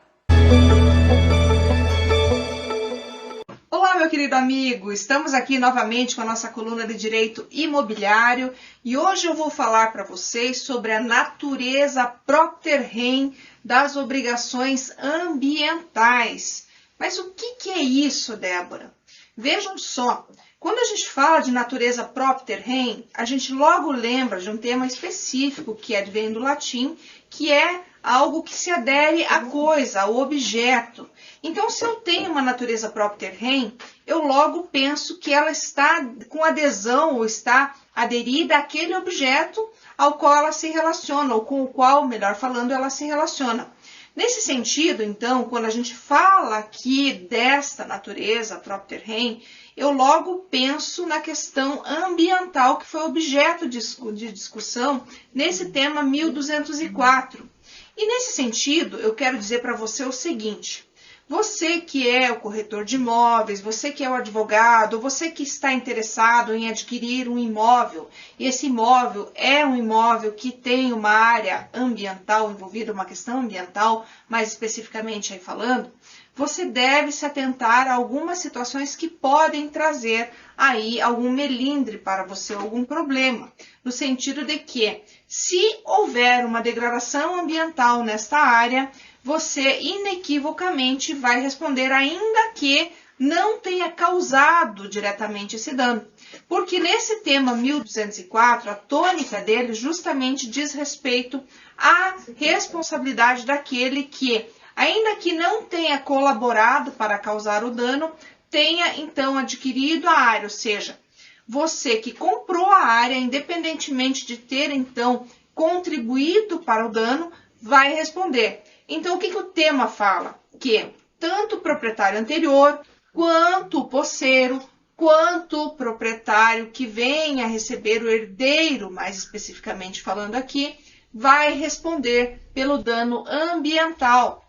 Olá, meu querido amigo! Estamos aqui novamente com a nossa coluna de Direito Imobiliário e hoje eu vou falar para vocês sobre a natureza propter rem das obrigações ambientais. Mas o que é isso, Débora? Vejam só, quando a gente fala de natureza propter rem, a gente logo lembra de um tema específico que vem do latim, que é algo que se adere à coisa, ao objeto. Então, se eu tenho uma natureza propter rem, eu logo penso que ela está com adesão ou está aderida àquele objeto ao qual ela se relaciona, ou com o qual, melhor falando, ela se relaciona. Nesse sentido, então, quando a gente fala aqui desta natureza propter rem, eu logo penso na questão ambiental que foi objeto de discussão nesse tema 1204. E nesse sentido, eu quero dizer para você o seguinte: você que é o corretor de imóveis, você que é o advogado, você que está interessado em adquirir um imóvel, e esse imóvel é um imóvel que tem uma área ambiental envolvida, uma questão ambiental, mais especificamente aí falando, você deve se atentar a algumas situações que podem trazer aí algum melindre para você, algum problema, no sentido de que, se houver uma degradação ambiental nesta área, você inequivocamente vai responder, ainda que não tenha causado diretamente esse dano. Porque nesse tema 1204, a tônica dele justamente diz respeito à responsabilidade daquele que, ainda que não tenha colaborado para causar o dano, tenha então adquirido a área, ou seja, você que comprou a área, independentemente de ter então contribuído para o dano, vai responder. Então, o que o tema fala? Que tanto o proprietário anterior, quanto o posseiro, quanto o proprietário que venha a receber o herdeiro, mais especificamente falando aqui, vai responder pelo dano ambiental.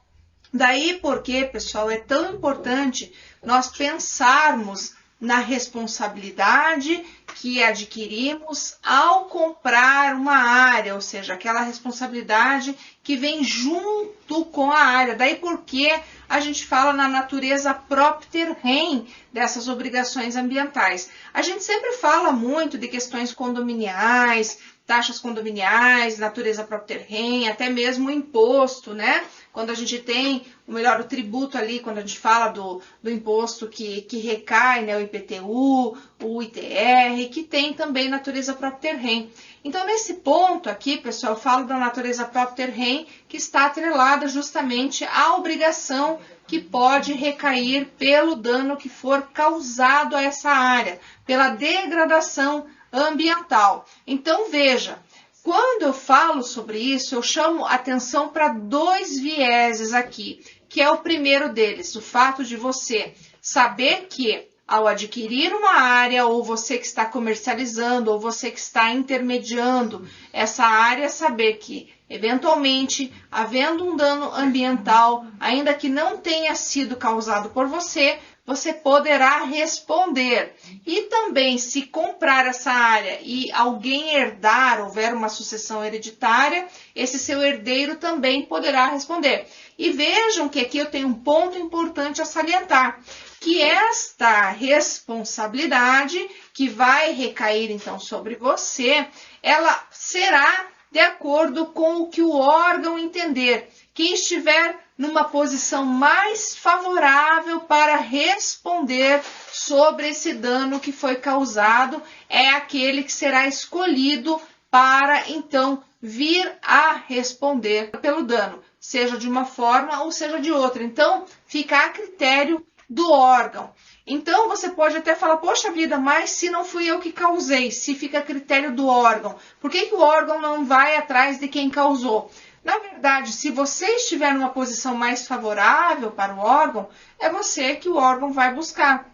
Daí porque, pessoal, é tão importante nós pensarmos na responsabilidade que adquirimos ao comprar uma área, ou seja, aquela responsabilidade que vem junto com a área. Daí porque a gente fala na natureza propter rem dessas obrigações ambientais. A gente sempre fala muito de questões condominiais, taxas condominiais, natureza propter rem, até mesmo o imposto, né? Quando a gente tem, o tributo ali, quando a gente fala do imposto que recai, né, o IPTU, o ITR, que tem também natureza propter rem. Então, nesse ponto aqui, pessoal, eu falo da natureza propter rem, que está atrelada justamente à obrigação que pode recair pelo dano que for causado a essa área, pela degradação ambiental. Então, veja, quando eu falo sobre isso, eu chamo atenção para dois vieses aqui, que é o primeiro deles, o fato de você saber que, ao adquirir uma área, ou você que está comercializando, ou você que está intermediando essa área, saber que, eventualmente, havendo um dano ambiental, ainda que não tenha sido causado por você, você poderá responder. E também, se comprar essa área e alguém herdar, houver uma sucessão hereditária, esse seu herdeiro também poderá responder. E vejam que aqui eu tenho um ponto importante a salientar, que esta responsabilidade que vai recair então sobre você, ela será de acordo com o que o órgão entender. Quem estiver numa posição mais favorável para responder sobre esse dano que foi causado é aquele que será escolhido para então vir a responder pelo dano, seja de uma forma ou seja de outra. Então, fica a critério do órgão. Então, você pode até falar, poxa vida, mas se não fui eu que causei, se fica a critério do órgão, por que o órgão não vai atrás de quem causou? Na verdade, se você estiver numa posição mais favorável para o órgão, é você que o órgão vai buscar.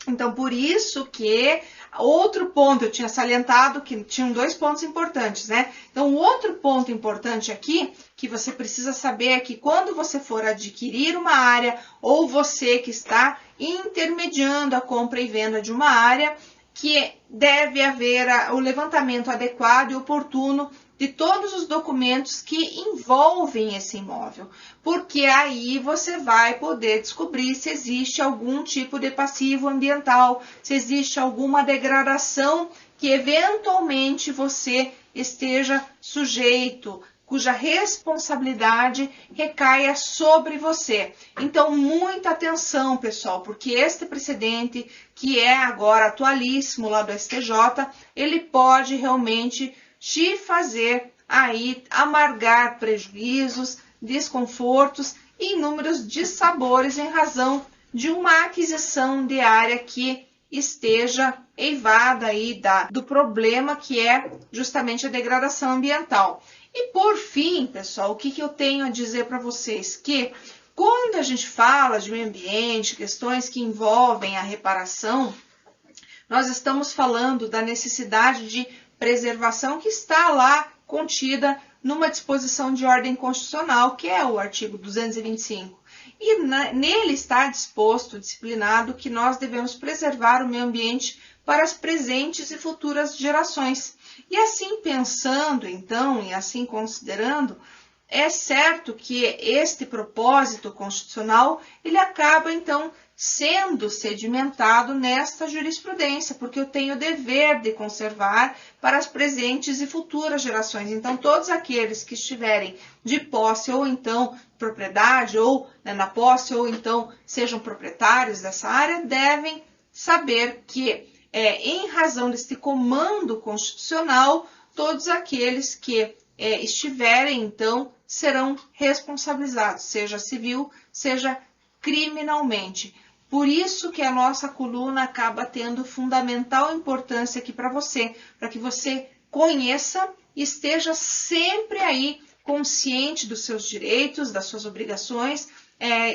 Então, por isso que outro ponto, eu tinha salientado que tinham dois pontos importantes, né? Então, o outro ponto importante aqui, que você precisa saber é que quando você for adquirir uma área, ou você que está intermediando a compra e venda de uma área, que deve haver o levantamento adequado e oportuno de todos os documentos que envolvem esse imóvel, porque aí você vai poder descobrir se existe algum tipo de passivo ambiental, se existe alguma degradação que eventualmente você esteja sujeito, cuja responsabilidade recaia sobre você. Então, muita atenção, pessoal, porque este precedente, que é agora atualíssimo lá do STJ, ele pode realmente te fazer aí amargar prejuízos, desconfortos e inúmeros dissabores em razão de uma aquisição de área que esteja eivada aí do problema que é justamente a degradação ambiental. E por fim, pessoal, o que eu tenho a dizer para vocês? Que quando a gente fala de meio ambiente, questões que envolvem a reparação, nós estamos falando da necessidade de preservação que está lá contida numa disposição de ordem constitucional, que é o artigo 225. E nele está disposto, disciplinado, que nós devemos preservar o meio ambiente para as presentes e futuras gerações. E assim pensando, então, e assim considerando, é certo que este propósito constitucional, ele acaba, então, sendo sedimentado nesta jurisprudência, porque eu tenho o dever de conservar para as presentes e futuras gerações. Então, todos aqueles que estiverem de posse, ou então propriedade, ou na posse, ou então sejam proprietários dessa área, devem saber que, em razão deste comando constitucional, todos aqueles que estiverem, então, serão responsabilizados, seja civil, seja criminalmente. Por isso que a nossa coluna acaba tendo fundamental importância aqui para que você conheça e esteja sempre aí consciente dos seus direitos, das suas obrigações,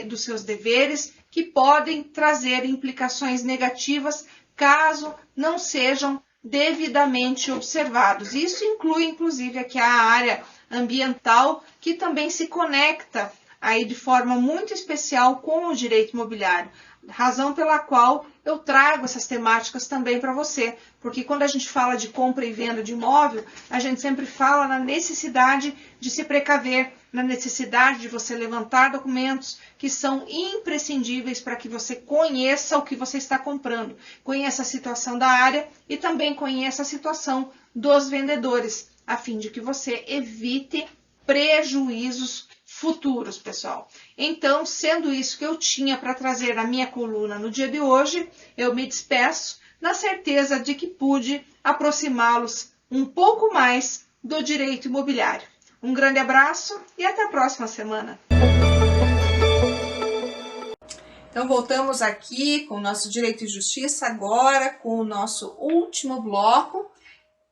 dos seus deveres, que podem trazer implicações negativas caso não sejam devidamente observados. Isso inclui, inclusive, aqui a área ambiental, que também se conecta aí de forma muito especial com o direito imobiliário, razão pela qual eu trago essas temáticas também para você, porque quando a gente fala de compra e venda de imóvel, a gente sempre fala na necessidade de se precaver, na necessidade de você levantar documentos que são imprescindíveis para que você conheça o que você está comprando, conheça a situação da área e também conheça a situação dos vendedores, a fim de que você evite prejuízos futuros, pessoal. Então, sendo isso que eu tinha para trazer na minha coluna no dia de hoje, eu me despeço na certeza de que pude aproximá-los um pouco mais do direito imobiliário. Um grande abraço e até a próxima semana. Então, voltamos aqui com o nosso Direito e Justiça, agora com o nosso último bloco.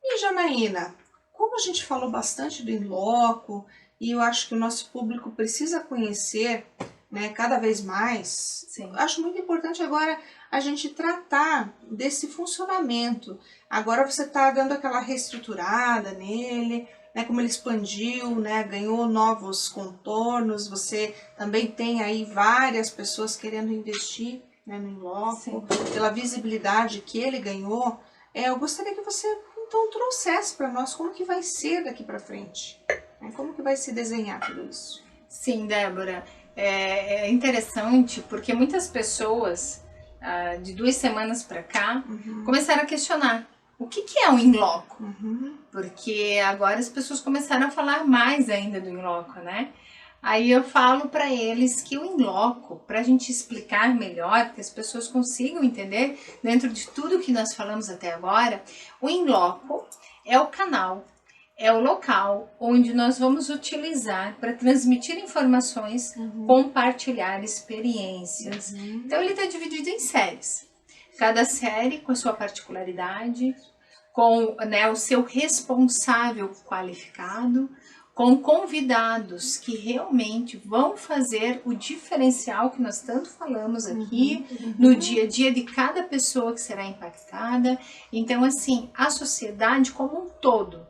E, Janaína, como a gente falou bastante do in loco, e eu acho que o nosso público precisa conhecer, né, cada vez mais. Sim. Acho muito importante agora a gente tratar desse funcionamento. Agora você está dando aquela reestruturada nele, né, como ele expandiu, né, ganhou novos contornos. Você também tem aí várias pessoas querendo investir, né, no in loco, pela visibilidade que ele ganhou. Eu gostaria que você então trouxesse para nós como que vai ser daqui para frente. Como que vai se desenhar tudo isso? Sim, Débora, é interessante porque muitas pessoas, de 2 semanas para cá, começaram a questionar o que é o in loco, porque agora as pessoas começaram a falar mais ainda do in loco, né? Aí eu falo para eles que o in loco, para a gente explicar melhor, que as pessoas consigam entender, dentro de tudo que nós falamos até agora, o in loco é o canal, é o local onde nós vamos utilizar para transmitir informações, compartilhar experiências. Então ele está dividido em séries. Cada série com a sua particularidade, com, né, o seu responsável qualificado, com convidados que realmente vão fazer o diferencial que nós tanto falamos aqui no dia a dia de cada pessoa que será impactada. Então, assim, a sociedade como um todo,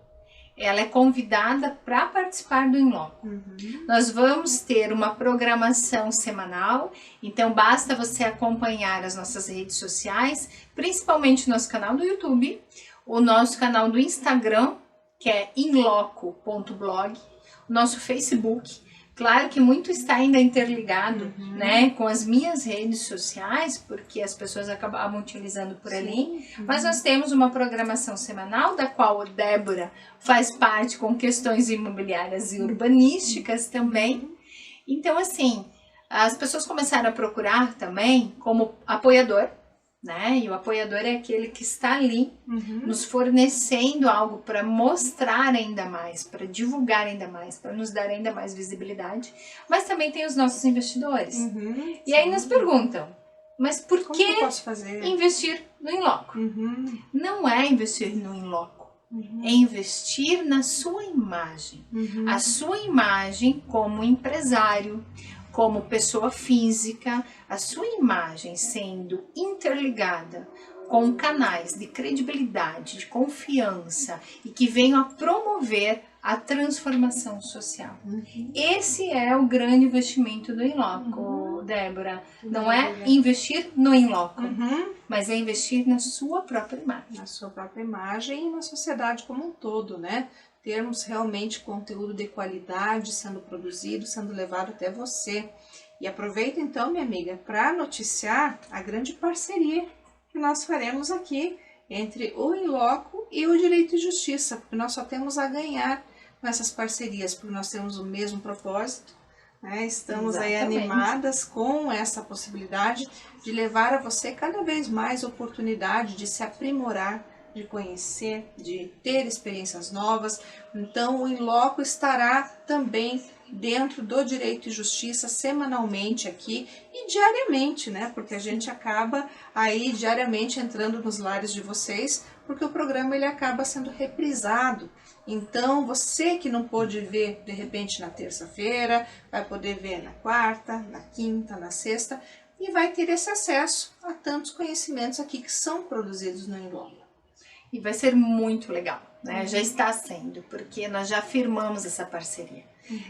ela é convidada para participar do in loco. Nós vamos ter uma programação semanal, então basta você acompanhar as nossas redes sociais, principalmente o nosso canal do YouTube, o nosso canal do Instagram, que é inloco.blog, o nosso Facebook. Claro que muito está ainda interligado, né, com as minhas redes sociais, porque as pessoas acabam utilizando por ali, mas nós temos uma programação semanal, da qual a Débora faz parte com questões imobiliárias e urbanísticas também. Então, assim, as pessoas começaram a procurar também como apoiador, né? E o apoiador é aquele que está ali nos fornecendo algo para mostrar ainda mais, para divulgar ainda mais, para nos dar ainda mais visibilidade. Mas também tem os nossos investidores. E aí nos perguntam, mas por que eu posso fazer? Investir no in loco? Não é investir no in loco, é investir na sua imagem. A sua imagem como empresário, como pessoa física, a sua imagem sendo interligada com canais de credibilidade, de confiança e que venham a promover a transformação social. Esse é o grande investimento do In-Loco, Débora. Não é investir no In-Loco, mas é investir na sua própria imagem. Na sua própria imagem e na sociedade como um todo, né? Termos realmente conteúdo de qualidade sendo produzido, sendo levado até você. E aproveito então, minha amiga, para noticiar a grande parceria que nós faremos aqui entre o In-Loco e o Direito e Justiça, porque nós só temos a ganhar com essas parcerias, porque nós temos o mesmo propósito, né? Estamos aí animadas com essa possibilidade de levar a você cada vez mais oportunidade de se aprimorar, de conhecer, de ter experiências novas. Então o In-Loco estará também dentro do Direito e Justiça semanalmente aqui e diariamente, né? Porque a gente acaba aí diariamente entrando nos lares de vocês, porque o programa ele acaba sendo reprisado. Então você que não pôde ver de repente na terça-feira, vai poder ver na quarta, na quinta, na sexta e vai ter esse acesso a tantos conhecimentos aqui que são produzidos no In-Loco. E vai ser muito legal, né? Já está sendo, porque nós já firmamos essa parceria.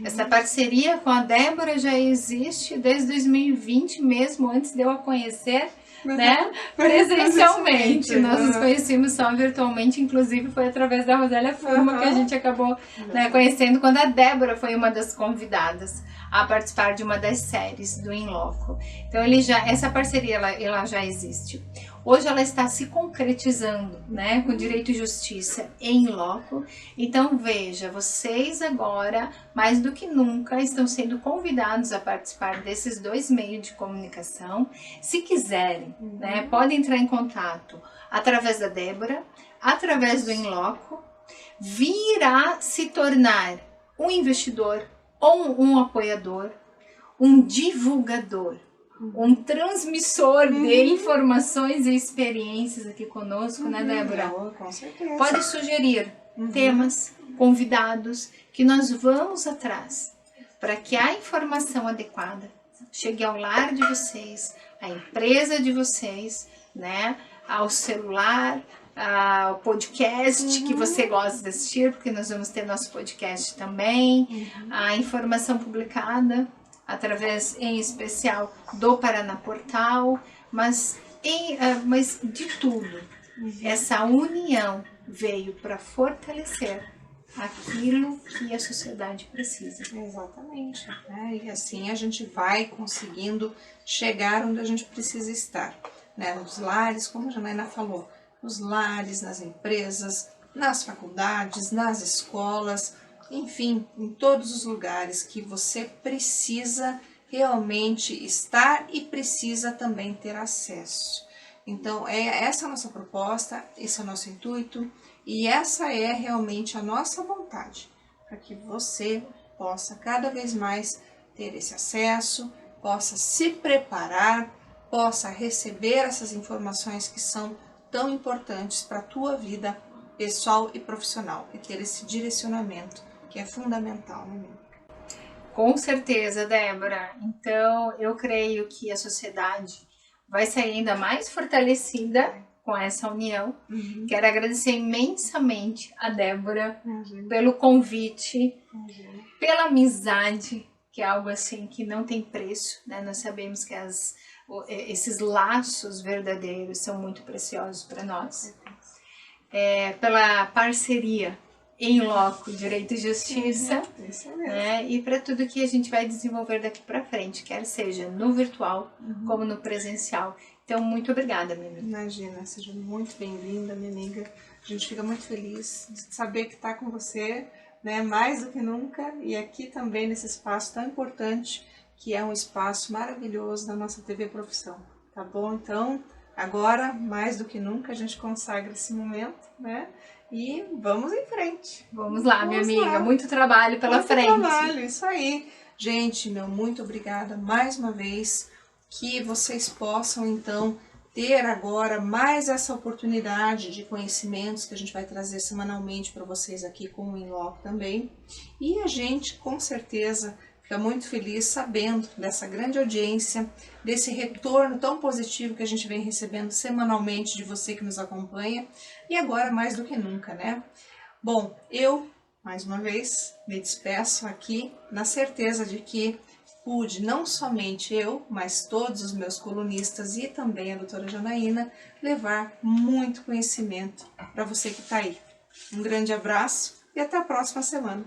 Essa parceria com a Débora já existe desde 2020, mesmo antes de eu a conhecer, né? Presencialmente. Nós nos conhecemos só virtualmente, inclusive foi através da Rosélia Furma que a gente acabou, né, conhecendo quando a Débora foi uma das convidadas a participar de uma das séries do In-Loco. Então essa parceria ela já existe. Hoje ela está se concretizando, né, com Direito e Justiça em In-Loco. Então veja, vocês agora, mais do que nunca, estão sendo convidados a participar desses dois meios de comunicação. Se quiserem, né, podem entrar em contato através da Débora, através do In-Loco, vir a se tornar um investidor ou um apoiador, um divulgador, um transmissor de informações e experiências aqui conosco, né, Débora? Com certeza. Pode sugerir temas, convidados, que nós vamos atrás para que a informação adequada chegue ao lar de vocês, à empresa de vocês, né, ao celular, ao podcast que você gosta de assistir, porque nós vamos ter nosso podcast também, a informação publicada através, em especial, do Paraná Portal, mas de tudo. Essa união veio para fortalecer aquilo que a sociedade precisa. Exatamente. Né? E assim a gente vai conseguindo chegar onde a gente precisa estar. Né? Nos lares, como a Janaína falou, nos lares, nas empresas, nas faculdades, nas escolas, enfim, em todos os lugares que você precisa realmente estar e precisa também ter acesso. Então, essa é a nossa proposta, esse é o nosso intuito e essa é realmente a nossa vontade, para que você possa cada vez mais ter esse acesso, possa se preparar, possa receber essas informações que são tão importantes para a tua vida pessoal e profissional e ter esse direcionamento que é fundamental, né, amiga? Com certeza, Débora. Então, eu creio que a sociedade vai sair ainda mais fortalecida com essa união. Quero agradecer imensamente a Débora pelo convite, pela amizade, que é algo assim que não tem preço, né? Nós sabemos que esses laços verdadeiros são muito preciosos para nós. Pela parceria em loco, Direito e Justiça, né? E para tudo que a gente vai desenvolver daqui para frente, quer seja no virtual como no presencial. Então, muito obrigada, minha amiga. Imagina, seja muito bem-vinda, minha amiga. A gente fica muito feliz de saber que está com você, né? Mais do que nunca, e aqui também nesse espaço tão importante, que é um espaço maravilhoso da nossa TV Profissão, tá bom? Então, agora, mais do que nunca, a gente consagra esse momento, né? E vamos em frente. Vamos lá, minha amiga. Muito trabalho pela frente. Muito trabalho, isso aí. Gente, muito obrigada mais uma vez. Que vocês possam, então, ter agora mais essa oportunidade de conhecimentos que a gente vai trazer semanalmente para vocês aqui com o Inloco também. E a gente, com certeza, fica muito feliz sabendo dessa grande audiência, desse retorno tão positivo que a gente vem recebendo semanalmente de você que nos acompanha. E agora mais do que nunca, né? Bom, eu, mais uma vez, me despeço aqui na certeza de que pude, não somente eu, mas todos os meus colunistas e também a doutora Janaína, levar muito conhecimento para você que está aí. Um grande abraço e até a próxima semana.